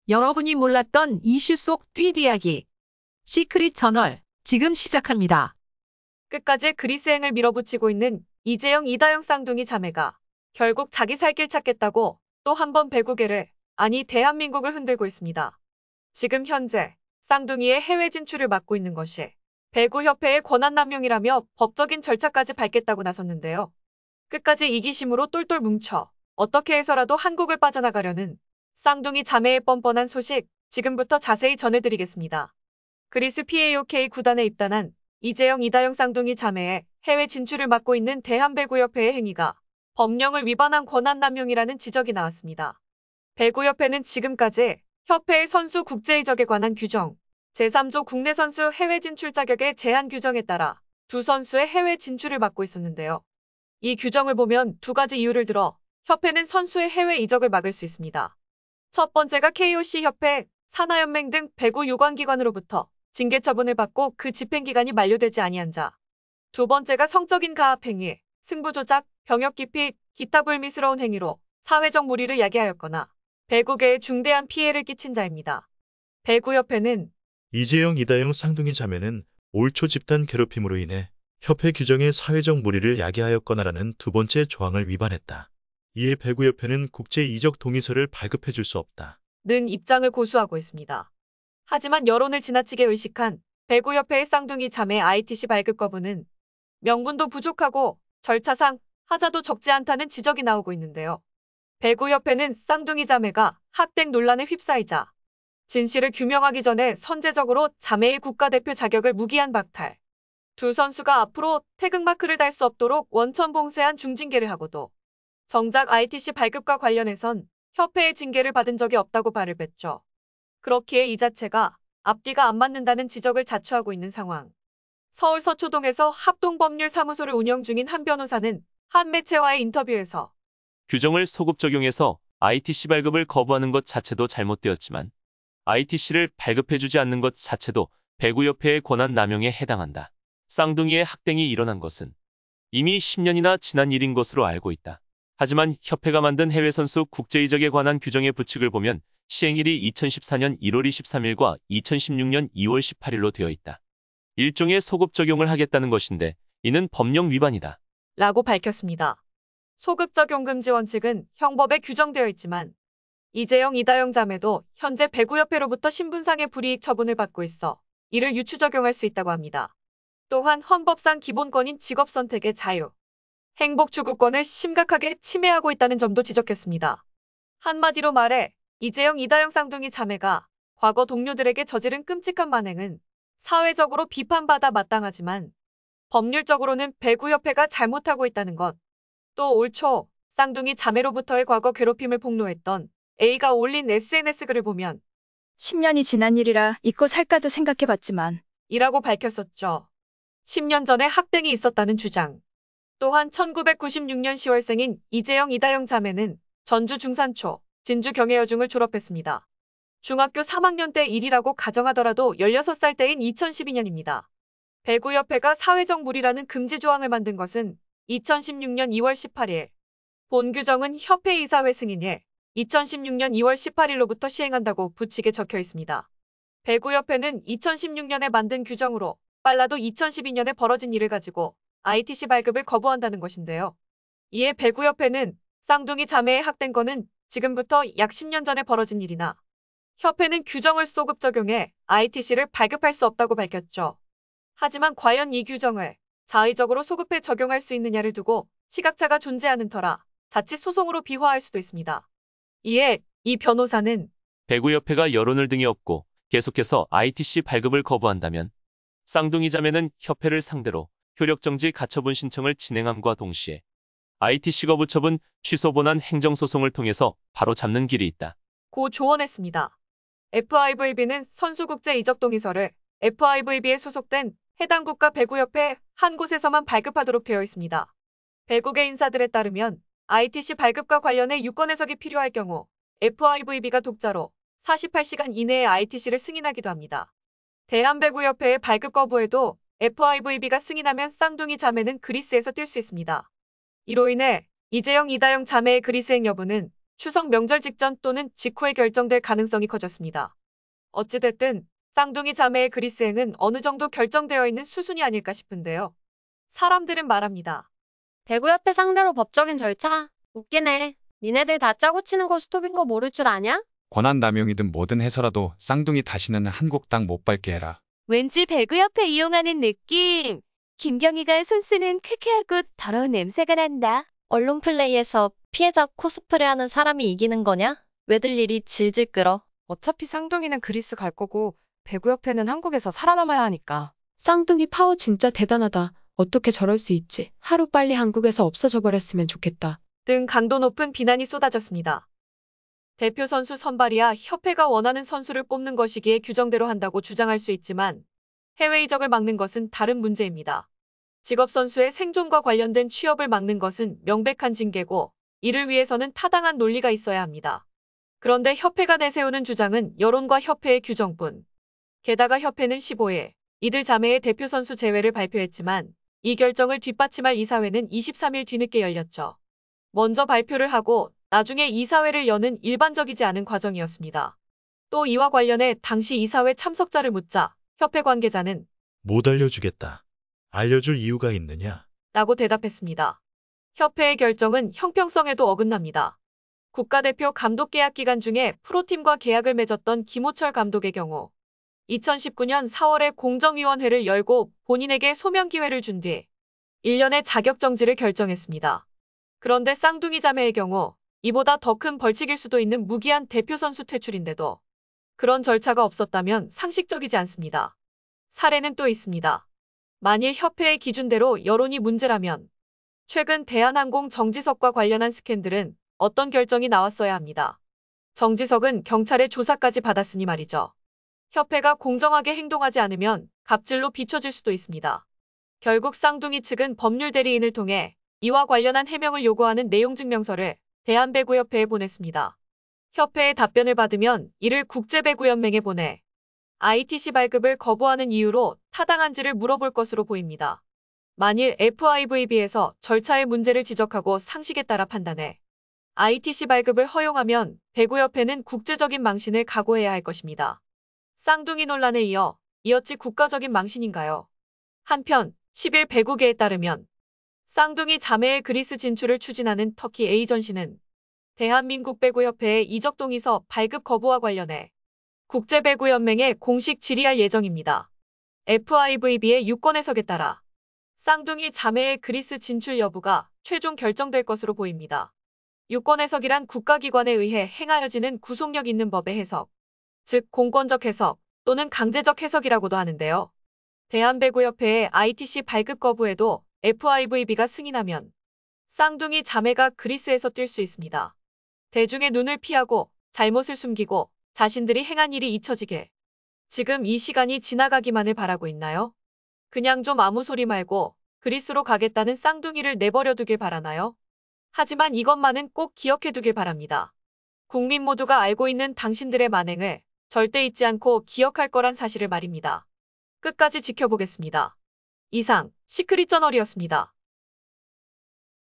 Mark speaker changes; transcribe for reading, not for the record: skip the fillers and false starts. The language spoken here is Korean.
Speaker 1: 여러분이 몰랐던 이슈 속 뒷이야기. 시크릿 저널, 지금 시작합니다.
Speaker 2: 끝까지 그리스행을 밀어붙이고 있는 이재영 이다영 쌍둥이 자매가 결국 자기 살 길 찾겠다고 또 한 번 배구계를, 아니 대한민국을 흔들고 있습니다. 지금 현재 쌍둥이의 해외 진출을 막고 있는 것이 배구협회의 권한남용이라며 법적인 절차까지 밟겠다고 나섰는데요. 끝까지 이기심으로 똘똘 뭉쳐 어떻게 해서라도 한국을 빠져나가려는 쌍둥이 자매의 뻔뻔한 소식, 지금부터 자세히 전해드리겠습니다. 그리스 PAOK 구단에 입단한 이재영 이다영 쌍둥이 자매의 해외 진출을 막고 있는 대한배구협회의 행위가 법령을 위반한 권한남용이라는 지적이 나왔습니다. 배구협회는 지금까지 협회의 선수 국제이적에 관한 규정, 제3조 국내 선수 해외 진출 자격의 제한 규정에 따라 두 선수의 해외 진출을 막고 있었는데요. 이 규정을 보면 두 가지 이유를 들어 협회는 선수의 해외 이적을 막을 수 있습니다. 첫 번째가 KOC 협회, 산하연맹 등 배구 유관기관으로부터 징계 처분을 받고 그 집행기간이 만료되지 아니한 자. 두 번째가 성적인 가압행위, 승부조작, 병역기피, 기타 불미스러운 행위로 사회적 무리를 야기하였거나 배구계에 중대한 피해를 끼친 자입니다. 배구협회는
Speaker 3: 이재영 이다영 쌍둥이 자매는 올 초 집단 괴롭힘으로 인해 협회 규정의 사회적 무리를 야기하였거나라는 두 번째 조항을 위반했다. 이에 배구협회는 국제이적 동의서를 발급해 줄 수 없다.
Speaker 2: 는 입장을 고수하고 있습니다. 하지만 여론을 지나치게 의식한 배구협회의 쌍둥이 자매 ITC 발급 거부는 명분도 부족하고 절차상 하자도 적지 않다는 지적이 나오고 있는데요. 배구협회는 쌍둥이 자매가 학대 논란에 휩싸이자 진실을 규명하기 전에 선제적으로 자매의 국가대표 자격을 무기한 박탈, 두 선수가 앞으로 태극마크를 달 수 없도록 원천 봉쇄한 중징계를 하고도 정작 ITC 발급과 관련해선 협회의 징계를 받은 적이 없다고 발을 뺐죠. 그렇기에 이 자체가 앞뒤가 안 맞는다는 지적을 자초하고 있는 상황. 서울 서초동에서 합동법률사무소를 운영 중인 한 변호사는 한 매체와의 인터뷰에서
Speaker 4: 규정을 소급 적용해서 ITC 발급을 거부하는 것 자체도 잘못되었지만 ITC를 발급해주지 않는 것 자체도 배구협회의 권한 남용에 해당한다. 쌍둥이의 학대이 일어난 것은 이미 10년이나 지난 일인 것으로 알고 있다. 하지만 협회가 만든 해외선수 국제이적에 관한 규정의 부칙을 보면 시행일이 2014년 1월 23일과 2016년 2월 18일로 되어 있다. 일종의 소급 적용을 하겠다는 것인데 이는 법령 위반이다.
Speaker 2: 라고 밝혔습니다. 소급 적용 금지 원칙은 형법에 규정되어 있지만 이재영 이다영 자매도 현재 배구협회로부터 신분상의 불이익 처분을 받고 있어 이를 유추 적용할 수 있다고 합니다. 또한 헌법상 기본권인 직업선택의 자유, 행복 추구권을 심각하게 침해하고 있다는 점도 지적했습니다. 한마디로 말해 이재영 이다영 쌍둥이 자매가 과거 동료들에게 저지른 끔찍한 만행은 사회적으로 비판받아 마땅하지만 법률적으로는 배구협회가 잘못하고 있다는 것. 또 올 초 쌍둥이 자매로부터의 과거 괴롭힘을 폭로했던 A가 올린 SNS 글을 보면
Speaker 5: 10년이 지난 일이라 잊고 살까도 생각해봤지만
Speaker 2: 이라고 밝혔었죠. 10년 전에 학대이 있었다는 주장. 또한 1996년 10월생인 이재영 이다영 자매는 전주 중산초, 진주 경혜여중을 졸업했습니다. 중학교 3학년 때 일이라고 가정하더라도 16살 때인 2012년입니다. 배구협회가 사회적 무리라는 금지 조항을 만든 것은 2016년 2월 18일. 본 규정은 협회 이사회 승인에 2016년 2월 18일로부터 시행한다고 부칙에 적혀 있습니다. 배구협회는 2016년에 만든 규정으로 빨라도 2012년에 벌어진 일을 가지고 ITC 발급을 거부한다는 것인데요. 이에 배구협회는 쌍둥이 자매의 학대인 건은 지금부터 약 10년 전에 벌어진 일이나 협회는 규정을 소급 적용해 ITC를 발급할 수 없다고 밝혔죠. 하지만 과연 이 규정을 자의적으로 소급해 적용할 수 있느냐를 두고 시각차가 존재하는 터라 자칫 소송으로 비화할 수도 있습니다. 이에 이 변호사는
Speaker 4: 배구협회가 여론을 등에 업고 계속해서 ITC 발급을 거부한다면 쌍둥이 자매는 협회를 상대로 효력정지 가처분 신청을 진행함과 동시에 ITC 거부 처분 취소 본안 행정소송을 통해서 바로 잡는 길이 있다.
Speaker 2: 고 조언했습니다. FIVB는 선수국제 이적 동의서를 FIVB에 소속된 해당 국가 배구협회 한 곳에서만 발급하도록 되어 있습니다. 배구계 인사들에 따르면 ITC 발급과 관련해 유권 해석이 필요할 경우 FIVB가 독자로 48시간 이내에 ITC를 승인하기도 합니다. 대한배구협회의 발급 거부에도 FIVB가 승인하면 쌍둥이 자매는 그리스에서 뛸 수 있습니다. 이로 인해 이재영 이다영 자매의 그리스행 여부는 추석 명절 직전 또는 직후에 결정될 가능성이 커졌습니다. 어찌됐든 쌍둥이 자매의 그리스행은 어느 정도 결정되어 있는 수순이 아닐까 싶은데요. 사람들은 말합니다.
Speaker 6: 배구협회 상대로 법적인 절차? 웃기네. 니네들 다 짜고 치는 거 스톱인 거 모를 줄 아냐?
Speaker 7: 권한남용이든 뭐든 해서라도 쌍둥이 다시는 한국 땅 못 밟게 해라.
Speaker 8: 왠지 배구협회 이용하는 느낌. 김경희가 손 쓰는 쾌쾌하고 더러운 냄새가 난다.
Speaker 6: 언론 플레이에서 피해자 코스프레하는 사람이 이기는 거냐? 왜들 일이 질질 끌어?
Speaker 9: 어차피 쌍둥이는 그리스 갈 거고 배구협회는 한국에서 살아남아야 하니까.
Speaker 10: 쌍둥이 파워 진짜 대단하다. 어떻게 저럴 수 있지? 하루빨리 한국에서 없어져 버렸으면 좋겠다.
Speaker 2: 등 강도 높은 비난이 쏟아졌습니다. 대표 선수 선발이야 협회가 원하는 선수를 뽑는 것이기에 규정대로 한다고 주장할 수 있지만 해외 이적을 막는 것은 다른 문제입니다. 직업선수의 생존과 관련된 취업을 막는 것은 명백한 징계고 이를 위해서는 타당한 논리가 있어야 합니다. 그런데 협회가 내세우는 주장은 여론과 협회의 규정뿐. 게다가 협회는 15일 이들 자매의 대표 선수 제외를 발표했지만 이 결정을 뒷받침할 이사회는 23일 뒤늦게 열렸죠. 먼저 발표를 하고 나중에 이사회를 여는 일반적이지 않은 과정이었습니다. 또 이와 관련해 당시 이사회 참석자를 묻자 협회 관계자는
Speaker 3: 못 알려주겠다. 알려줄 이유가 있느냐?
Speaker 2: 라고 대답했습니다. 협회의 결정은 형평성에도 어긋납니다. 국가대표 감독 계약 기간 중에 프로팀과 계약을 맺었던 김호철 감독의 경우 2019년 4월에 공정위원회를 열고 본인에게 소명 기회를 준 뒤 1년의 자격 정지를 결정했습니다. 그런데 쌍둥이 자매의 경우 이보다 더 큰 벌칙일 수도 있는 무기한 대표 선수 퇴출인데도 그런 절차가 없었다면 상식적이지 않습니다. 사례는 또 있습니다. 만일 협회의 기준대로 여론이 문제라면 최근 대한항공 정지석과 관련한 스캔들은 어떤 결정이 나왔어야 합니다. 정지석은 경찰의 조사까지 받았으니 말이죠. 협회가 공정하게 행동하지 않으면 갑질로 비춰질 수도 있습니다. 결국 쌍둥이 측은 법률 대리인을 통해 이와 관련한 해명을 요구하는 내용 증명서를 대한배구협회에 보냈습니다. 협회의 답변을 받으면 이를 국제배구연맹에 보내 ITC 발급을 거부하는 이유로 타당한지를 물어볼 것으로 보입니다. 만일 FIVB에서 절차의 문제를 지적하고 상식에 따라 판단해 ITC 발급을 허용하면 배구협회는 국제적인 망신을 각오해야 할 것입니다. 쌍둥이 논란에 이어 이어지 국가적인 망신인가요? 한편 10일 배구계에 따르면 쌍둥이 자매의 그리스 진출을 추진하는 터키 에이전시는 대한민국 배구협회의 이적 동의서 발급 거부와 관련해 국제배구연맹에 공식 질의할 예정입니다. FIVB의 유권 해석에 따라 쌍둥이 자매의 그리스 진출 여부가 최종 결정될 것으로 보입니다. 유권 해석이란 국가기관에 의해 행하여지는 구속력 있는 법의 해석, 즉 공권적 해석 또는 강제적 해석이라고도 하는데요. 대한배구협회의 ITC 발급 거부에도 FIVB가 승인하면 쌍둥이 자매가 그리스에서 뛸 수 있습니다. 대중의 눈을 피하고 잘못을 숨기고 자신들이 행한 일이 잊혀지게 지금 이 시간이 지나가기만을 바라고 있나요? 그냥 좀 아무 소리 말고 그리스로 가겠다는 쌍둥이를 내버려 두길 바라나요? 하지만 이것만은 꼭 기억해 두길 바랍니다. 국민 모두가 알고 있는 당신들의 만행을 절대 잊지 않고 기억할 거란 사실을 말입니다. 끝까지 지켜보겠습니다. 이상 시크릿 저널이었습니다.